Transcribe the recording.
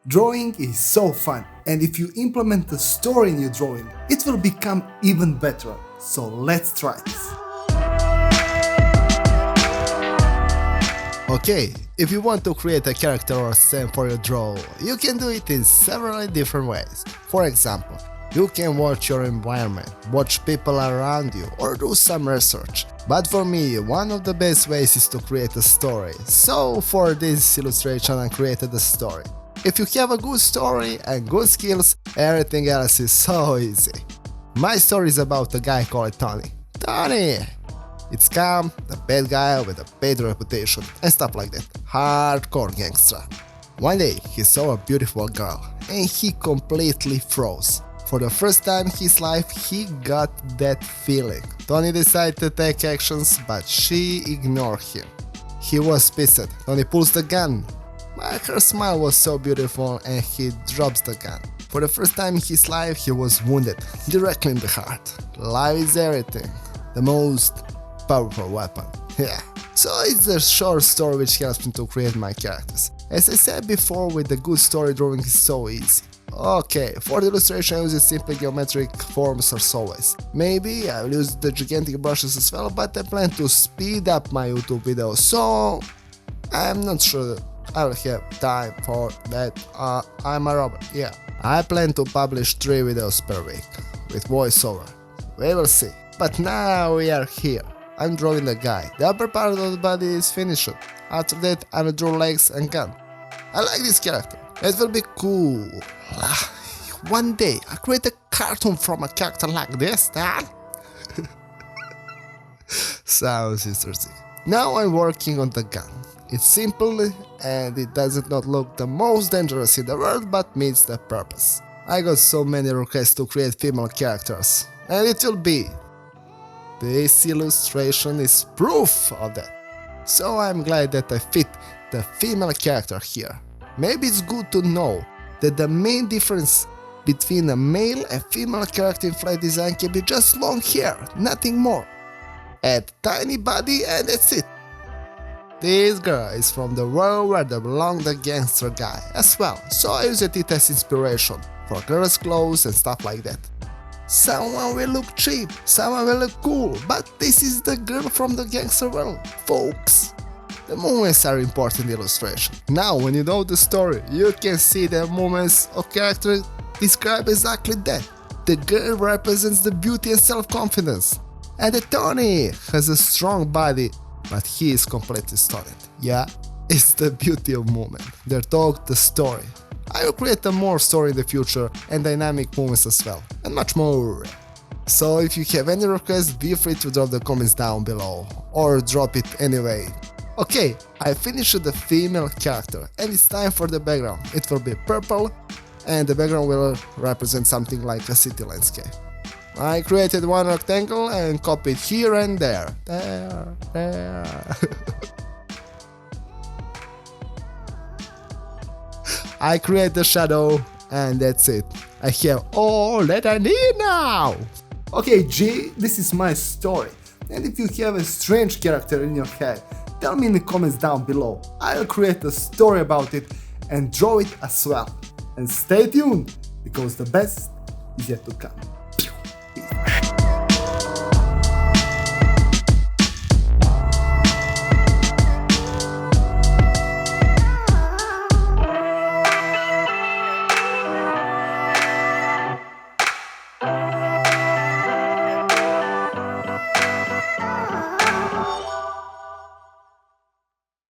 Drawing is so fun, and if you implement a story in your drawing, it will become even better. So let's try this. Okay, if you want to create a character or scene for your draw, you can do it in several different ways. For example, you can watch your environment, watch people around you, or do some research. But for me, one of the best ways is to create a story. So for this illustration I created a story. If you have a good story and good skills, everything else is so easy. My story is about a guy called Tony. Tony! It's calm, the bad guy with a bad reputation and stuff like that. Hardcore gangster. One day he saw a beautiful girl and he completely froze. For the first time in his life he got that feeling. Tony decided to take actions, but she ignored him. He was pissed. Tony pulls the gun. But her smile was so beautiful and he drops the gun. For the first time in his life he was wounded, directly in the heart. Love is everything. The most powerful weapon. Yeah. So it's a short story which helps me to create my characters. As I said before, with a good story, drawing is so easy. Okay, for the illustration I use simply geometric forms as always. Maybe I will use the gigantic brushes as well, but I plan to speed up my YouTube videos, so I'm not sure I will have time for that. I'm a robot, yeah. I plan to publish 3 videos per week, with voiceover. We will see. But now we are here. I'm drawing the guy. The upper part of the body is finished. After that I will draw legs and gun. I like this character. It will be cool. One day I'll create a cartoon from a character like this, huh? Sounds interesting. Now I'm working on the gun. It's simple and it does not look the most dangerous in the world, but meets the purpose. I got so many requests to create female characters, and it will be. This illustration is proof of that. So I'm glad that I fit the female character here. Maybe it's good to know that the main difference between a male and female character in flight design can be just long hair, nothing more. Add tiny body and that's it. This girl is from the world where they belong the gangster guy as well, so I used it as inspiration for girls' clothes and stuff like that. Someone will look cheap, someone will look cool, but this is the girl from the gangster world, folks. The movements are important in the illustration. Now when you know the story, you can see the movements of character describe exactly that. The girl represents the beauty and self-confidence. And the Tony has a strong body, but he is completely stunned. Yeah, it's the beauty of movement. They talk the story. I will create a more story in the future and dynamic movements as well, and much more. So if you have any requests, be free to drop the comments down below, or drop it anyway. Okay, I finished the female character and it's time for the background. It will be purple and the background will represent something like a city landscape. I created one rectangle and copied here and there. There. I create the shadow and that's it. I have all that I need now. Okay G, this is my story. And if you have a strange character in your head, tell me in the comments down below. I'll create a story about it and draw it as well. And stay tuned, because the best is yet to come.